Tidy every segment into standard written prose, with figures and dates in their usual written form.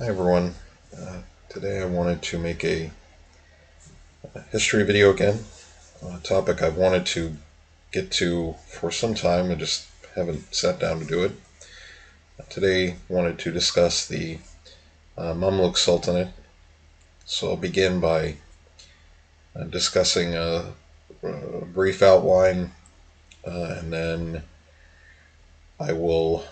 Hi everyone. Today I wanted to make a history video again, a topic I've wanted to get to for some time and just haven't sat down to do it. Today I wanted to discuss the Mamluk Sultanate. So I'll begin by discussing a brief outline, and then I will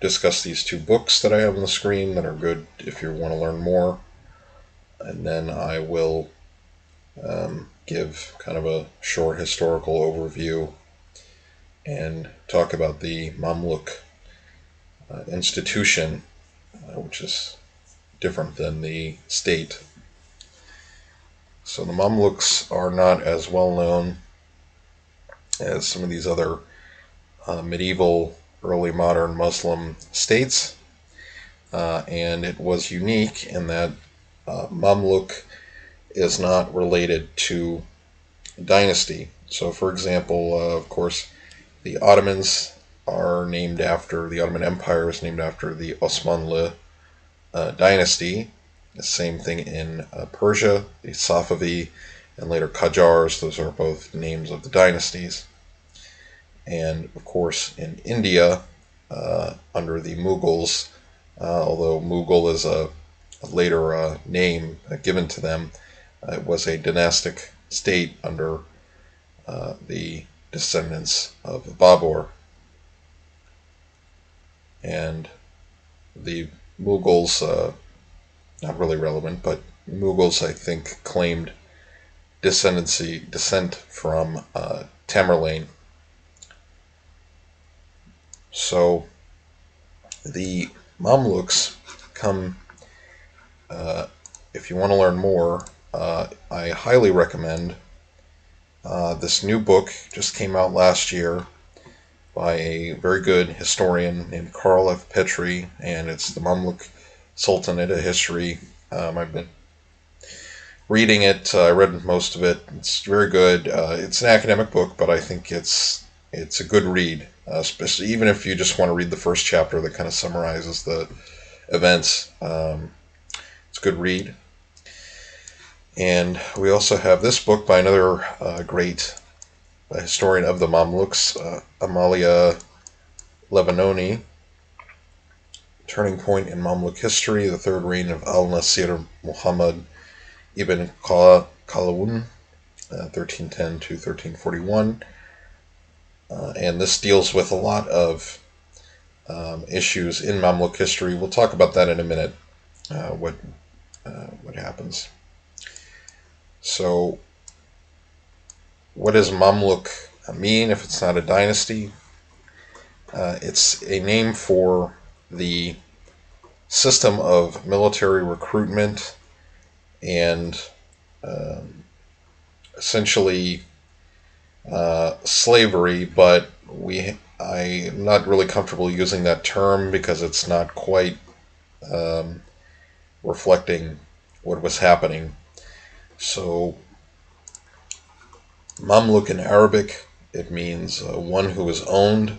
discuss these two books that I have on the screen that are good if you want to learn more, and then I will give kind of a short historical overview and talk about the Mamluk institution, which is different than the state. So the Mamluks are not as well known as some of these other medieval, early modern Muslim states, and it was unique in that Mamluk is not related to dynasty. So, for example, of course, the Ottomans are named after, the Ottoman Empire is named after the Osmanlı dynasty. The same thing in Persia, the Safavi, and later Qajars. Those are both names of the dynasties. And, of course, in India, under the Mughals, although Mughal is a later name given to them, it was a dynastic state under the descendants of Babur. And the Mughals, not really relevant, but Mughals, I think, claimed descent from Tamerlane. So the Mamluks come, if you want to learn more, I highly recommend this new book. Just came out last year by a very good historian named Karl F. Petrie, and it's the Mamluk Sultanate, a history. I've been reading it. I read most of it. It's very good. It's an academic book, but I think it's a good read, especially even if you just want to read the first chapter that kind of summarizes the events. It's a good read. And we also have this book by another great historian of the Mamluks, Amalia Levanoni, Turning Point in Mamluk History, the Third Reign of Al-Nasir Muhammad ibn Qalawun, 1310 to 1341. And this deals with a lot of issues in Mamluk history. We'll talk about that in a minute, what happens. So, what does Mamluk mean if it's not a dynasty? It's a name for the system of military recruitment and essentially slavery, but I'm not really comfortable using that term because it's not quite reflecting what was happening. So, Mamluk in Arabic, it means one who is owned,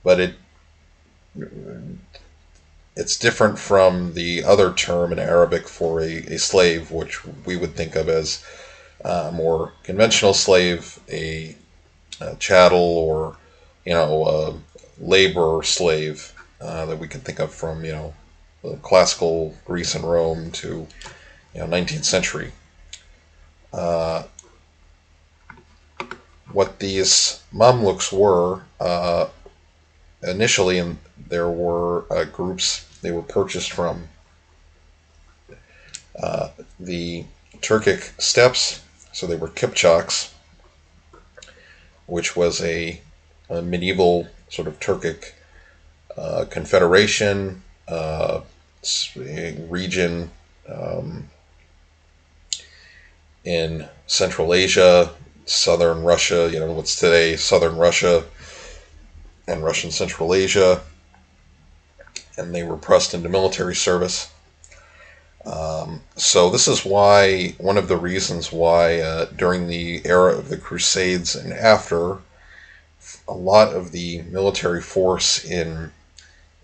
but it's different from the other term in Arabic for a slave, which we would think of as a more conventional slave, a chattel, or a labor slave that we can think of from the classical Greece and Rome to 19th century. What these Mamluks were initially, and there were groups they were purchased from the Turkic steppes, so they were Kipchaks, which was a medieval sort of Turkic confederation, region in Central Asia, southern Russia, what's today southern Russia and Russian Central Asia, and they were pressed into military service. So this is why, one of the reasons why during the era of the Crusades and after, a lot of the military force in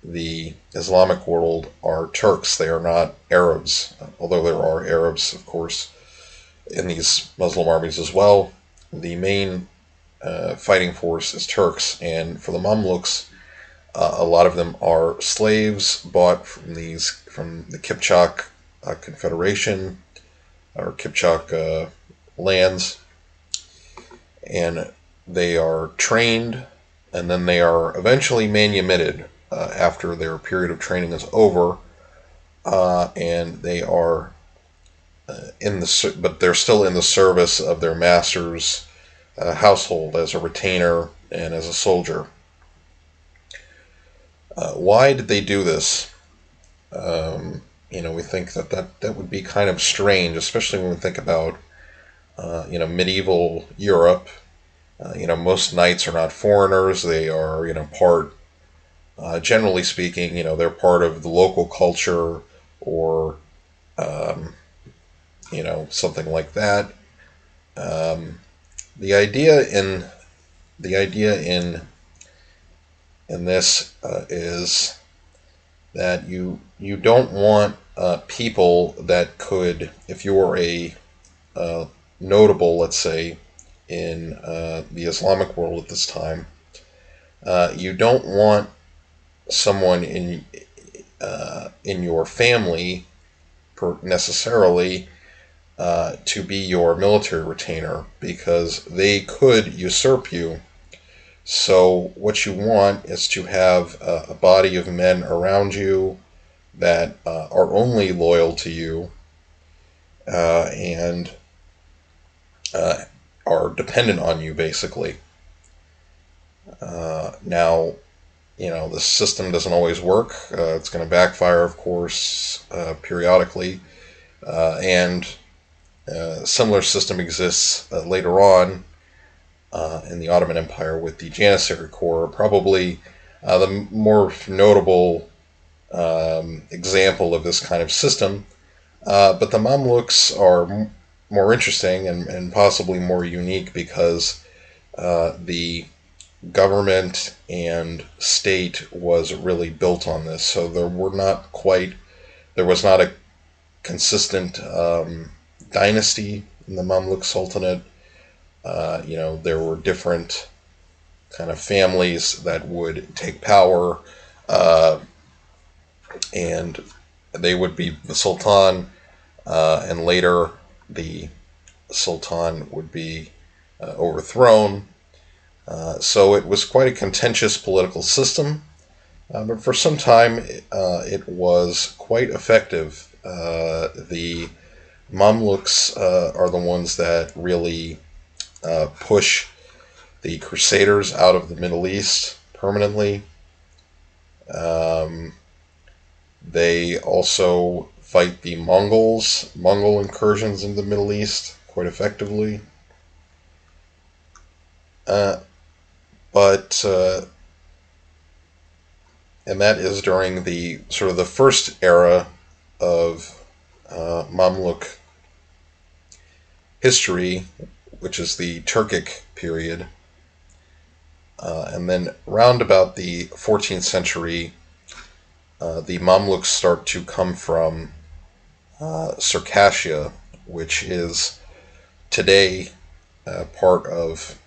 the Islamic world are Turks. They are not Arabs, although there are Arabs, of course, in these Muslim armies as well. The main fighting force is Turks, and for the Mamluks, a lot of them are slaves bought from the Kipchak Confederation or Kipchak lands, and they are trained, and then they are eventually manumitted after their period of training is over, and they are but they're still in the service of their master's household as a retainer and as a soldier. Why did they do this? We think that would be kind of strange, especially when we think about medieval Europe. Most knights are not foreigners. They are part. Generally speaking, they're part of the local culture, or something like that. The idea in this is that you don't want people that could, if you're a notable, let's say, in the Islamic world at this time, you don't want someone in your family necessarily to be your military retainer, because they could usurp you. So what you want is to have a body of men around you that are only loyal to you and are dependent on you, basically. Now, the system doesn't always work. It's going to backfire, of course, periodically. And a similar system exists later on in the Ottoman Empire with the Janissary Corps. Probably the more notable example of this kind of system. But the Mamluks are more interesting and possibly more unique because the government and state was really built on this. So there was not a consistent dynasty in the Mamluk Sultanate. There were different kind of families that would take power, and they would be the Sultan, and later the Sultan would be overthrown. So it was quite a contentious political system, but for some time it was quite effective. The Mamluks are the ones that really push the Crusaders out of the Middle East permanently. They also fight the Mongol incursions into the Middle East quite effectively. And that is during the sort of the first era of Mamluk history, which is the Turkic period. And then round about the 14th century, the Mamluks start to come from Circassia, which is today part of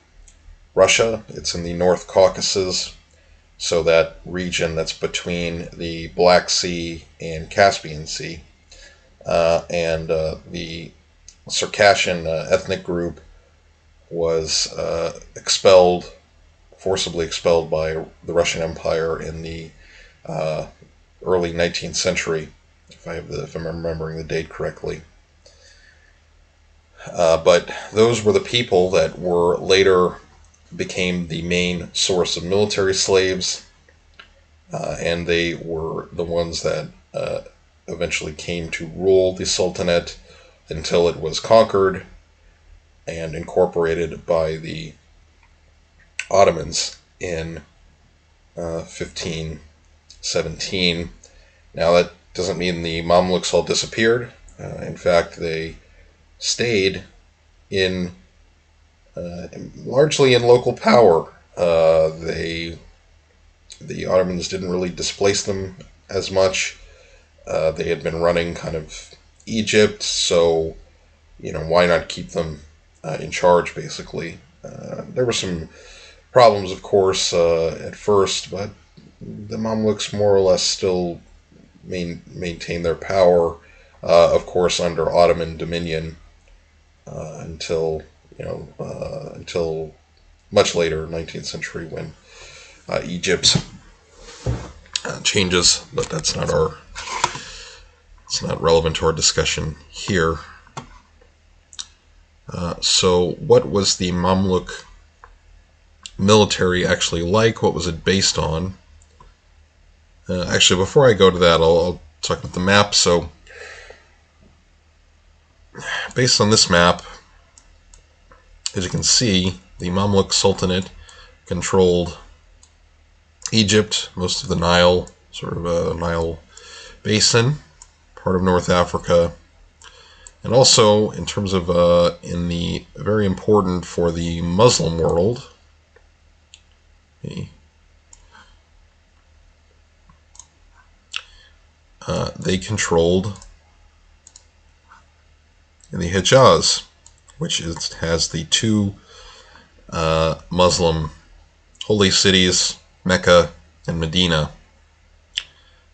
Russia. It's in the North Caucasus, so that region that's between the Black Sea and Caspian Sea. And the Circassian ethnic group was forcibly expelled by the Russian Empire in the early 19th century, if I'm remembering the date correctly. But those were the people that were later became the main source of military slaves, and they were the ones that eventually came to rule the Sultanate until it was conquered and incorporated by the Ottomans in 1517. Now that doesn't mean the Mamluks all disappeared. In fact, they stayed in largely in local power. They The Ottomans didn't really displace them as much. They had been running kind of Egypt, so why not keep them in charge, basically. There were some problems, of course, at first, but the Mamluks more or less still maintain their power, of course, under Ottoman dominion until until much later, 19th century, when Egypt changes. But that's not it's not relevant to our discussion here. So, what was the Mamluk military actually like? What was it based on? Actually, before I go to that, I'll talk about the map. So, based on this map, as you can see, the Mamluk Sultanate controlled Egypt, most of the Nile, sort of a Nile basin, part of North Africa, and also in terms of in the very important for the Muslim world. They controlled the Hijaz, which has the two Muslim holy cities, Mecca and Medina.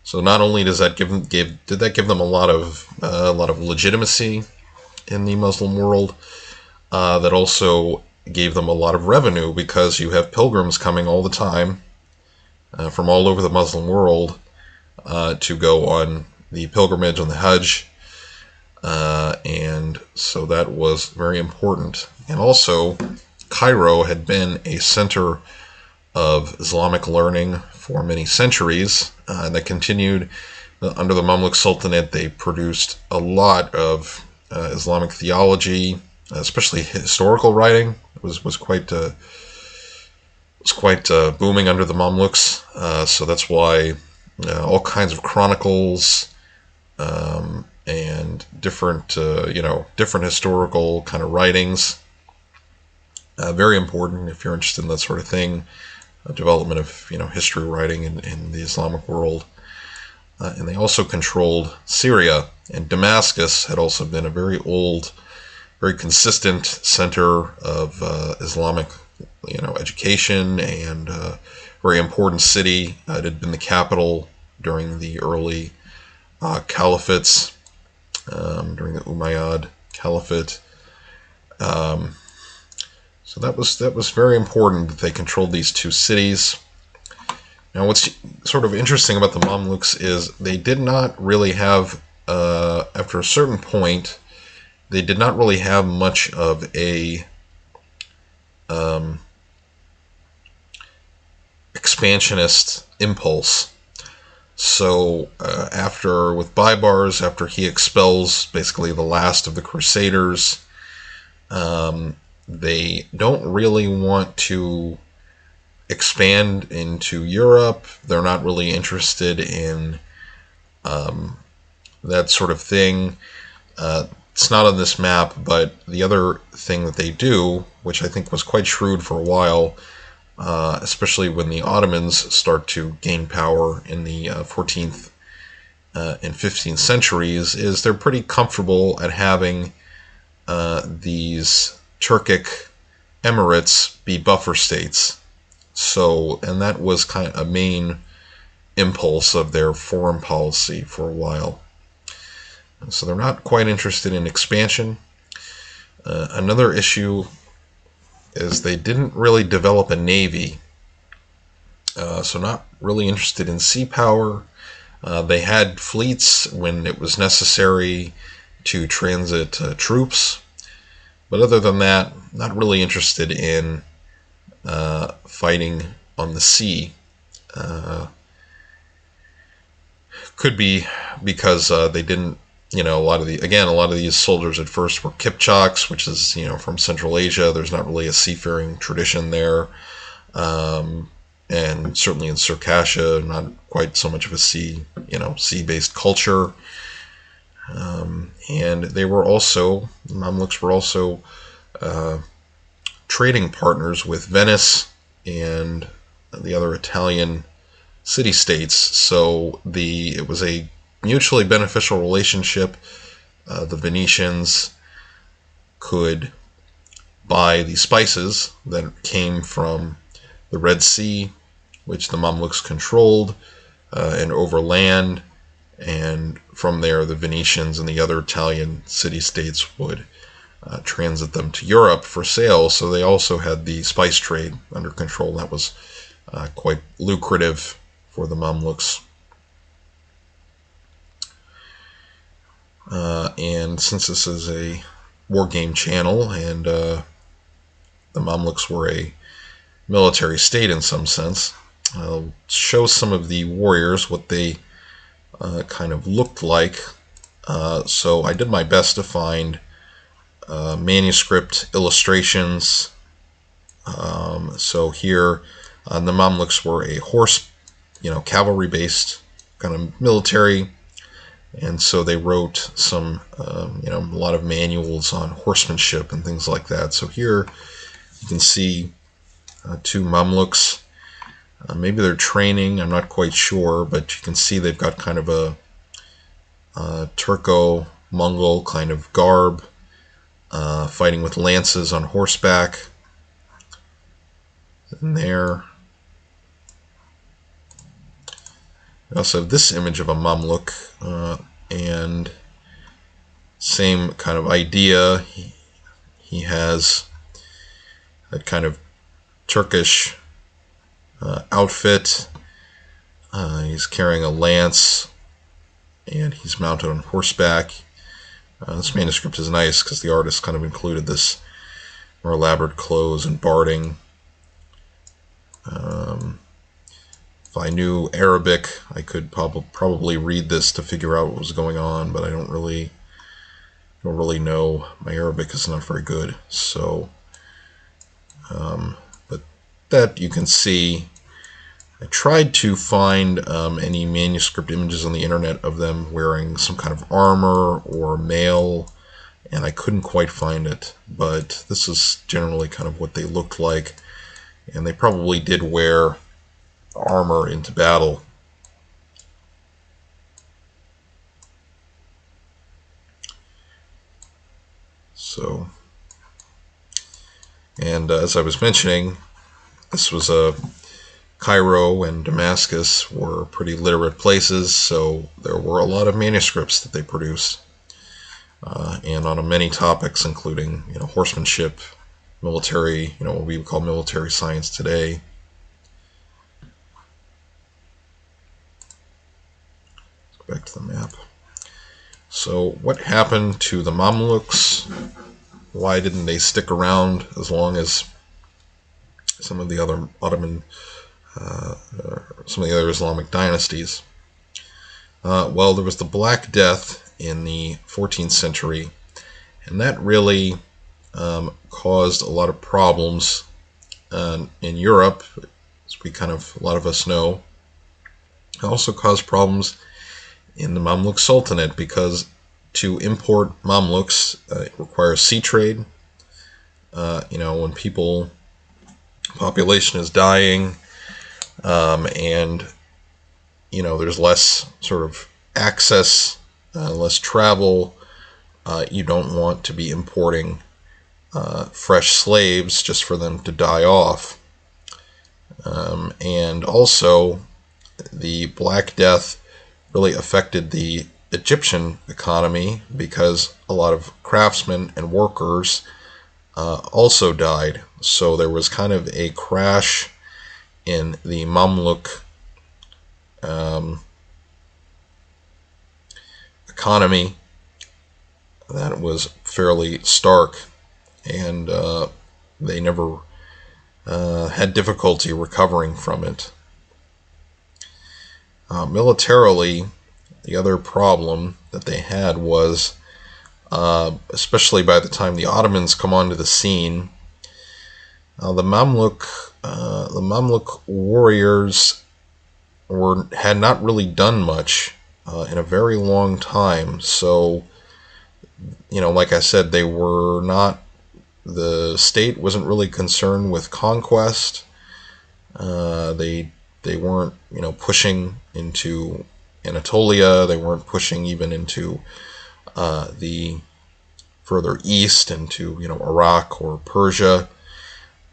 So not only does that did that give them a lot of legitimacy in the Muslim world, that also gave them a lot of revenue, because you have pilgrims coming all the time from all over the Muslim world to go on the pilgrimage on the Hajj, and so that was very important. And also, Cairo had been a center of Islamic learning for many centuries, and that continued under the Mamluk Sultanate. They produced a lot of Islamic theology, especially historical writing. It was quite booming under the Mamluks. So that's why all kinds of chronicles and different historical kind of writings. Very important if you're interested in that sort of thing. Development of history writing in the Islamic world. And they also controlled Syria, and Damascus had also been a very old, very consistent center of Islamic education, and very important city. It had been the capital during the early caliphates, during the Umayyad Caliphate. So that was very important that they controlled these two cities. Now, what's sort of interesting about the Mamluks is they did not really have, after a certain point, they did not really have much of a expansionist impulse. So with Baibars, after he expels basically the last of the Crusaders, they don't really want to expand into Europe. They're not really interested in that sort of thing. It's not on this map, but the other thing that they do, which I think was quite shrewd for a while, especially when the Ottomans start to gain power in the 14th and 15th centuries, is they're pretty comfortable at having these Turkic emirates be buffer states. So, and that was kind of a main impulse of their foreign policy for a while. So they're not quite interested in expansion. Another issue is they didn't really develop a navy. So not really interested in sea power. They had fleets when it was necessary to transit troops. But other than that, not really interested in fighting on the sea. Could be because they didn't, a lot of these soldiers at first were Kipchaks, which is, from Central Asia. There's not really a seafaring tradition there. And certainly in Circassia, not quite so much of a sea-based culture. And they were also, the Mamluks were also trading partners with Venice and the other Italian city-states. So it was a mutually beneficial relationship. The Venetians could buy the spices that came from the Red Sea, which the Mamluks controlled, and overland. And from there, the Venetians and the other Italian city-states would transit them to Europe for sale. So they also had the spice trade under control. That was quite lucrative for the Mamluks. And since this is a war game channel, and the Mamluks were a military state in some sense, I'll show some of the warriors, what they kind of looked like. So I did my best to find manuscript illustrations. So here, the Mamluks were a horse, cavalry-based kind of military, and so they wrote some, a lot of manuals on horsemanship and things like that. So here you can see two Mamluks. Maybe they're training, I'm not quite sure, but you can see they've got kind of a Turco-Mongol kind of garb, fighting with lances on horseback. And there. I also have this image of a Mamluk, and same kind of idea. He has that kind of Turkish outfit. He's carrying a lance, and he's mounted on horseback. This manuscript is nice because the artist kind of included this more elaborate clothes and barding. If I knew Arabic, I could probably read this to figure out what was going on, but I don't really know. My Arabic is not very good, so but that you can see. I tried to find any manuscript images on the internet of them wearing some kind of armor or mail, and I couldn't quite find it, but this is generally kind of what they looked like, and they probably did wear armor into battle. So, and as I was mentioning, this was Cairo and Damascus were pretty literate places, so there were a lot of manuscripts that they produced, and on many topics, including horsemanship, military, what we would call military science today. Let's go back to the map. So what happened to the Mamluks? Why didn't they stick around as long as some of the other Ottoman, some of the other Islamic dynasties? Well, there was the Black Death in the 14th century, and that really caused a lot of problems in Europe, as a lot of us know. It also caused problems in the Mamluk Sultanate, because to import Mamluks it requires sea trade. When population is dying, and there's less sort of access, less travel, you don't want to be importing fresh slaves just for them to die off. And also the Black Death really affected the Egyptian economy, because a lot of craftsmen and workers also died. So there was kind of a crash in the Mamluk economy that was fairly stark, and they never had difficulty recovering from it. Militarily, the other problem that they had was, especially by the time the Ottomans come onto the scene, the Mamluk warriors had not really done much in a very long time. So, like I said, the state wasn't really concerned with conquest. They They weren't, pushing into Anatolia. They weren't pushing even into the further east, into Iraq or Persia.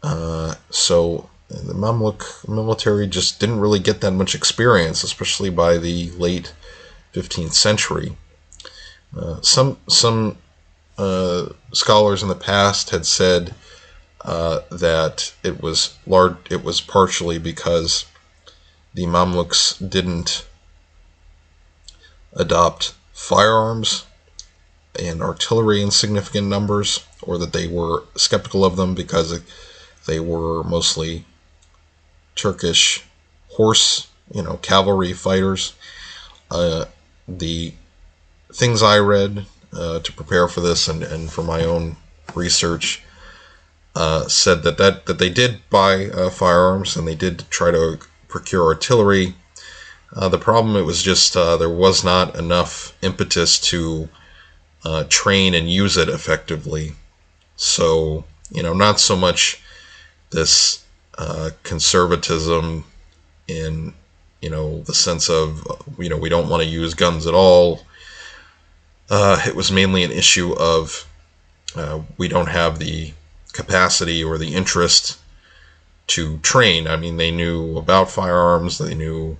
So the Mamluk military just didn't really get that much experience, especially by the late 15th century. Some scholars in the past had said that it was partially because the Mamluks didn't adopt firearms and artillery in significant numbers, or that they were skeptical of them because they were mostly Turkish horse, cavalry fighters. The things I read to prepare for this and for my own research said that they did buy firearms, and they did try to procure artillery. The problem, it was just there was not enough impetus to train and use it effectively. So, not so much this conservatism in, the sense of, we don't want to use guns at all. It was mainly an issue of we don't have the capacity or the interest to train. I mean, they knew about firearms. They knew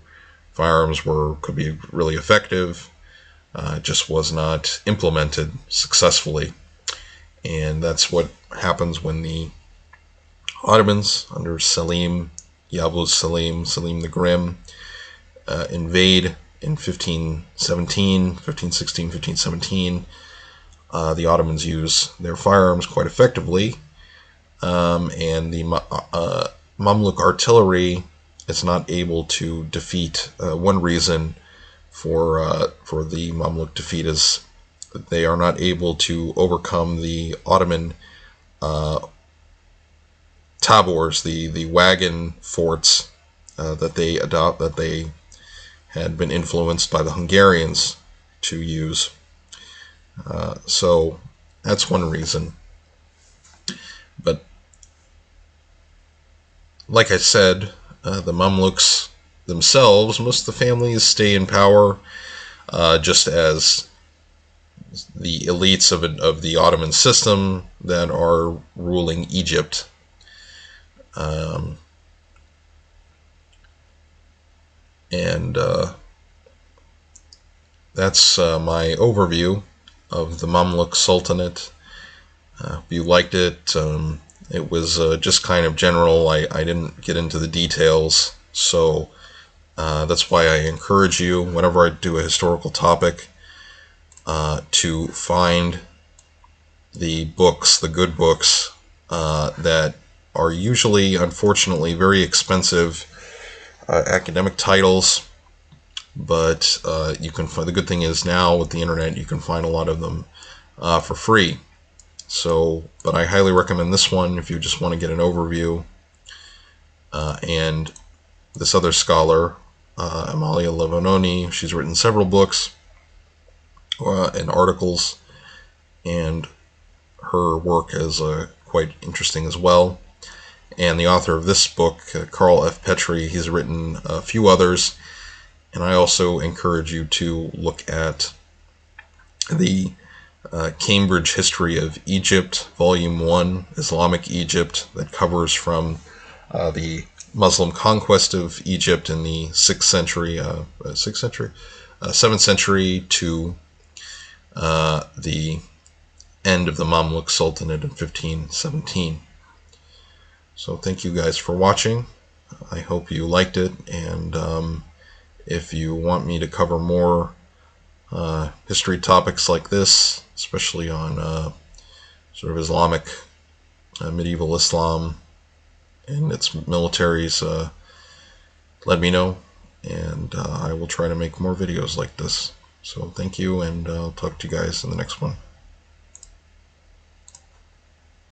firearms could be really effective. It just was not implemented successfully. And that's what happens when the Ottomans, under Selim the Grim, invade in 1517. The Ottomans use their firearms quite effectively, and the Mamluk artillery is not able to defeat. One reason for the Mamluk defeat is that they are not able to overcome the Ottoman tabors, the wagon forts that they had been influenced by the Hungarians to use. So that's one reason. But like I said, the Mamluks themselves, most of the families stay in power just as the elites of the Ottoman system that are ruling Egypt. That's my overview of the Mamluk Sultanate. If you liked it, it was just kind of general. I didn't get into the details, so that's why I encourage you, whenever I do a historical topic, to find the books, the good books, that are usually, unfortunately, very expensive academic titles, but you can find, the good thing is now with the internet you can find a lot of them for free. So, but I highly recommend this one if you just want to get an overview. And this other scholar, Amalia Levanoni, she's written several books and articles, and her work is quite interesting as well. And the author of this book, Carl F. Petrie, he's written a few others. And I also encourage you to look at the Cambridge History of Egypt, Volume 1, Islamic Egypt, that covers from the Muslim conquest of Egypt in the 7th century to the end of the Mamluk Sultanate in 1517. So thank you guys for watching. I hope you liked it, and if you want me to cover more history topics like this, especially on sort of Islamic, medieval Islam and its militaries, let me know, and I will try to make more videos like this. So thank you, and I'll talk to you guys in the next one.